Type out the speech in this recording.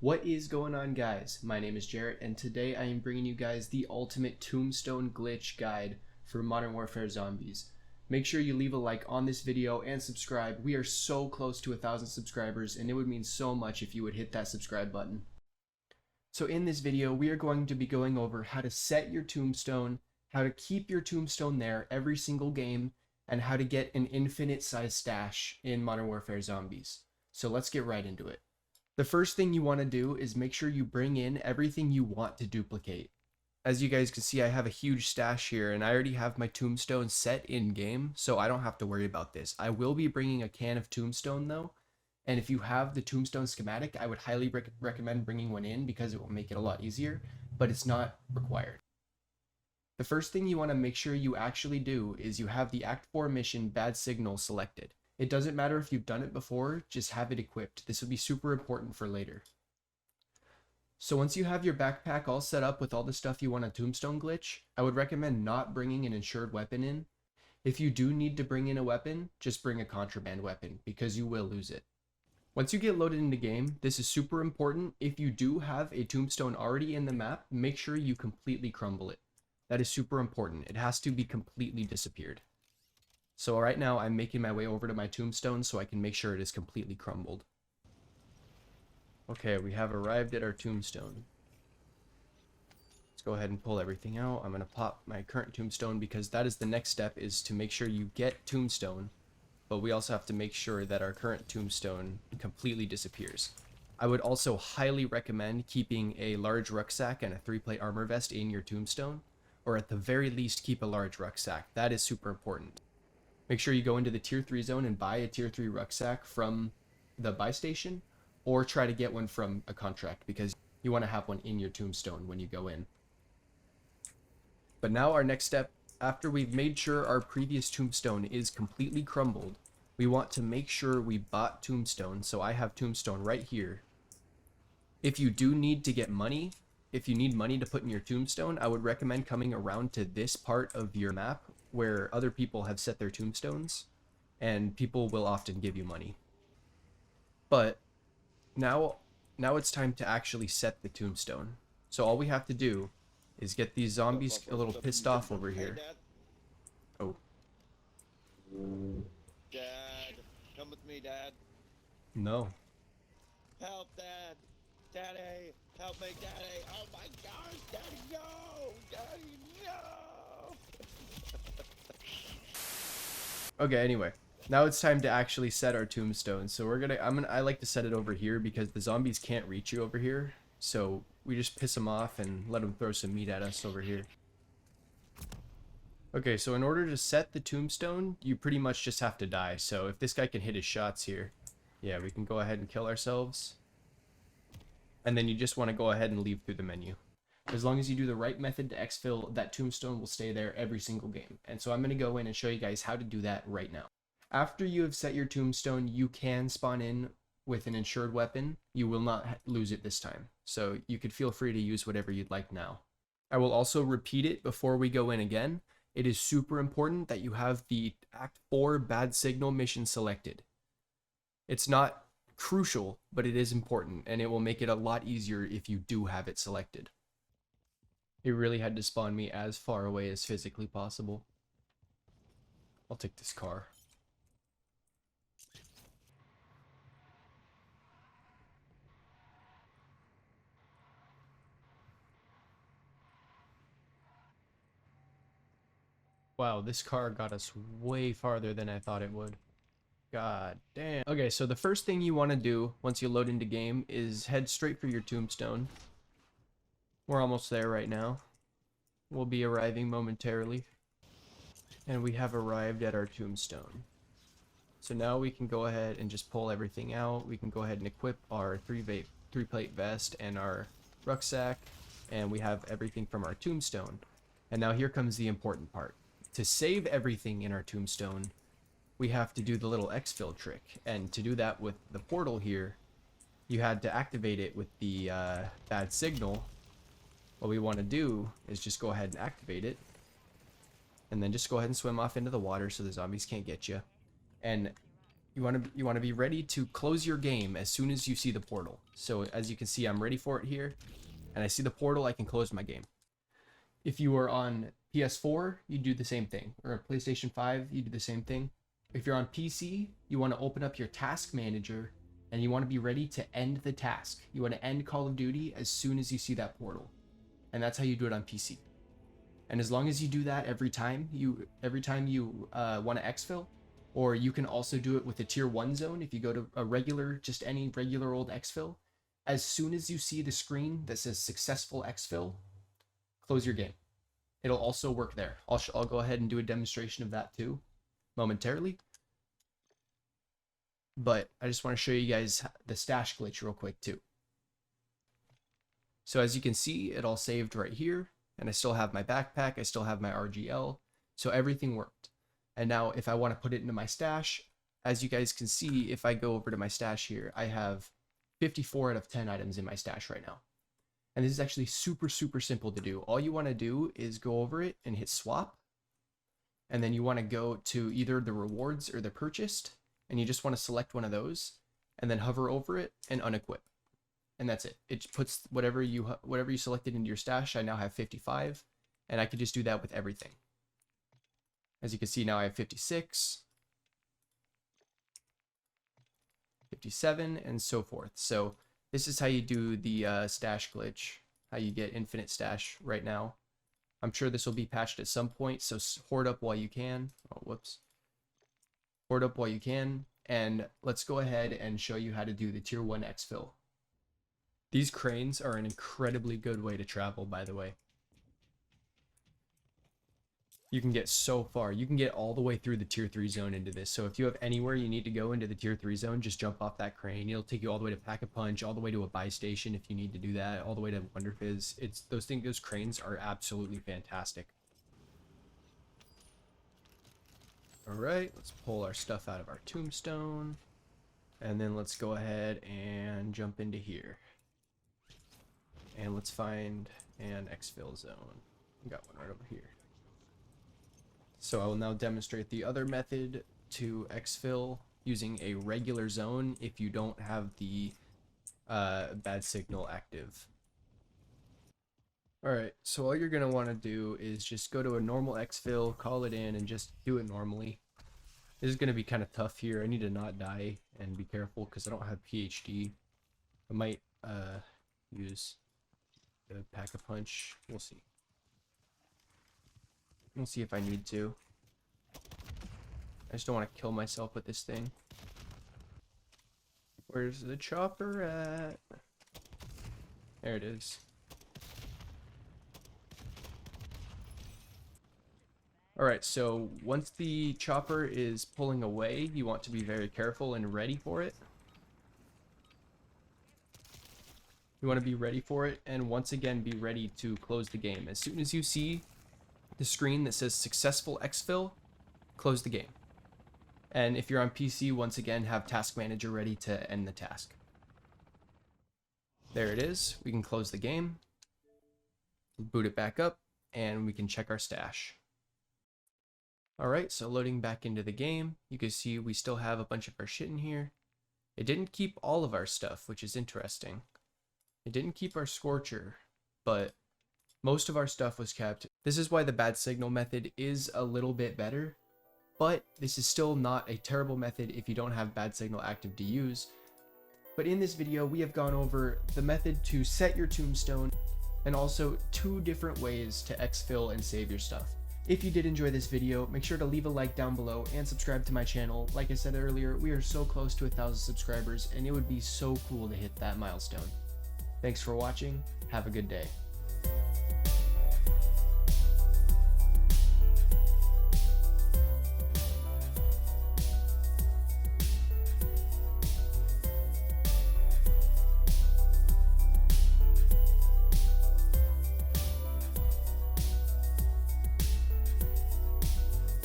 What is going on, guys? My name is Jarrett, and today I am bringing you guys the ultimate Tombstone glitch guide for Modern Warfare Zombies. Make sure you leave a like on this video and subscribe. We are so close to 1,000 subscribers, and it would mean so much if you would hit that subscribe button. So in this video, we are going to be going over how to set your Tombstone, how to keep your Tombstone there every single game, and how to get an infinite size stash in Modern Warfare Zombies. So let's get right into it. The first thing you want to do is make sure you bring in everything you want to duplicate. As you guys can see, I have a huge stash here, and I already have my Tombstone set in game, so I don't have to worry about this. I will be bringing a can of Tombstone though, and if you have the Tombstone schematic, I would highly recommend bringing one in because it will make it a lot easier, but it's not required. The first thing you want to make sure you actually do is you have the Act 4 mission Bad Signal selected. It doesn't matter if you've done it before, just have it equipped. This will be super important for later. So once you have your backpack all set up with all the stuff you want a Tombstone glitch, I would recommend not bringing an insured weapon in. If you do need to bring in a weapon, just bring a contraband weapon because you will lose it. Once you get loaded into game, this is super important. If you do have a Tombstone already in the map, make sure you completely crumble it. That is super important. It has to be completely disappeared. So right now I'm making my way over to my Tombstone so I can make sure it is completely crumbled. Okay, we have arrived at our Tombstone. Let's go ahead and pull everything out. I'm going to pop my current Tombstone because that is the next step, is to make sure you get Tombstone, but we also have to make sure that our current Tombstone completely disappears. I would also highly recommend keeping a large rucksack and a 3-plate armor vest in your Tombstone, or at the very least keep a large rucksack. That is super important. Make sure you go into the tier 3 zone and buy a tier 3 rucksack from the buy station, or try to get one from a contract because you want to have one in your Tombstone when you go in. But now our next step, after we've made sure our previous Tombstone is completely crumbled, we want to make sure we bought Tombstone. So I have Tombstone right here. If you do need to get money, if you need money to put in your Tombstone, I would recommend coming around to this part of your map where other people have set their Tombstones, and people will often give you money. But now it's time to actually set the Tombstone. So all we have to do is get these zombies a little pissed off over here. Oh. Dad, come with me, Dad. No. Help, Dad. Daddy, help me, Daddy. Oh my gosh, Daddy, no! Daddy, no! Okay, anyway. Now it's time to actually set our Tombstone. So I like to set it over here because the zombies can't reach you over here. So we just piss them off and let them throw some meat at us over here. Okay, so in order to set the Tombstone, you pretty much just have to die. So if this guy can hit his shots here, yeah, we can go ahead and kill ourselves. And then you just want to go ahead and leave through the menu. As long as you do the right method to exfil, that Tombstone will stay there every single game. And so I'm going to go in and show you guys how to do that right now. After you have set your Tombstone, you can spawn in with an insured weapon. You will not lose it this time. So you could feel free to use whatever you'd like now. I will also repeat it before we go in again. It is super important that you have the Act 4 Bad Signal mission selected. It's not crucial, but it is important, and it will make it a lot easier if you do have it selected. It really had to spawn me as far away as physically possible. I'll take this car. Wow, this car got us way farther than I thought it would. God damn. Okay, so the first thing you want to do once you load into game is head straight for your Tombstone. We're almost there right now. We'll be arriving momentarily. And we have arrived at our Tombstone. So now we can go ahead and just pull everything out. We can go ahead and equip our 3-plate vest and our rucksack. And we have everything from our Tombstone. And now here comes the important part. To save everything in our Tombstone, we have to do the little exfil trick. And to do that with the portal here, you had to activate it with the Bad Signal. What we want to do is just go ahead and activate it. And then just go ahead and swim off into the water so the zombies can't get you. And you want to be ready to close your game as soon as you see the portal. So as you can see, I'm ready for it here, and I see the portal, I can close my game. If you are on PS4, you do the same thing, or PlayStation 5, you do the same thing. If you're on PC, you want to open up your task manager and you want to be ready to end the task. You want to end Call of Duty as soon as you see that portal. And that's how you do it on PC. And as long as you do that every time you want to exfil, or you can also do it with a tier 1 zone if you go to a regular, just any regular old exfil. As soon as you see the screen that says successful exfil, close your game. It'll also work there. I'll go ahead and do a demonstration of that too momentarily. But I just want to show you guys the stash glitch real quick too. So as you can see, it all saved right here, and I still have my backpack, I still have my RGL, so everything worked. And now if I want to put it into my stash, as you guys can see, if I go over to my stash here, I have 54 out of 10 items in my stash right now. And this is actually super simple to do. All you want to do is go over it and hit swap. And then you want to go to either the rewards or the purchased, and you just want to select one of those and then hover over it and unequip. And that's it. It puts whatever you selected into your stash. I now have 55, and I could just do that with everything. As you can see, now I have 56, 57, and so forth. So this is how you do the stash glitch, how you get infinite stash right now. I'm sure this will be patched at some point, so hoard up while you can. Oh, whoops. Hoard up while you can, and let's go ahead and show you how to do the tier 1 exfil. These cranes are an incredibly good way to travel, by the way. You can get so far. You can get all the way through the tier 3 zone into this. So if you have anywhere you need to go into the tier 3 zone, just jump off that crane. It'll take you all the way to Pack-a-Punch, all the way to a buy station if you need to do that, all the way to Wonder Fizz. Those cranes are absolutely fantastic. Alright, let's pull our stuff out of our Tombstone. And then let's go ahead and jump into here. And let's find an exfil zone. We got one right over here. So I will now demonstrate the other method to exfil using a regular zone if you don't have the bad signal active. Alright, so all you're going to want to do is just go to a normal exfil, call it in, and just do it normally. This is going to be kind of tough here. I need to not die and be careful because I don't have PhD. I might use the Pack-a-Punch. We'll see. We'll see if I need to. I just don't want to kill myself with this thing. Where's the chopper at? There it is. Alright, so once the chopper is pulling away, you want to be very careful and ready for it. You want to be ready for it, and once again be ready to close the game. As soon as you see the screen that says successful exfil, close the game. And if you're on PC, once again have task manager ready to end the task. There it is. We can close the game, boot it back up, and we can check our stash. Alright, so loading back into the game, you can see we still have a bunch of our shit in here. It didn't keep all of our stuff, which is interesting. It didn't keep our Scorcher, but most of our stuff was kept. This is why the bad signal method is a little bit better, but this is still not a terrible method if you don't have bad signal active to use. But in this video, we have gone over the method to set your Tombstone and also 2 different ways to exfil and save your stuff. If you did enjoy this video, make sure to leave a like down below and subscribe to my channel. Like I said earlier, we are so close to 1,000 subscribers, and it would be so cool to hit that milestone. Thanks for watching. Have a good day.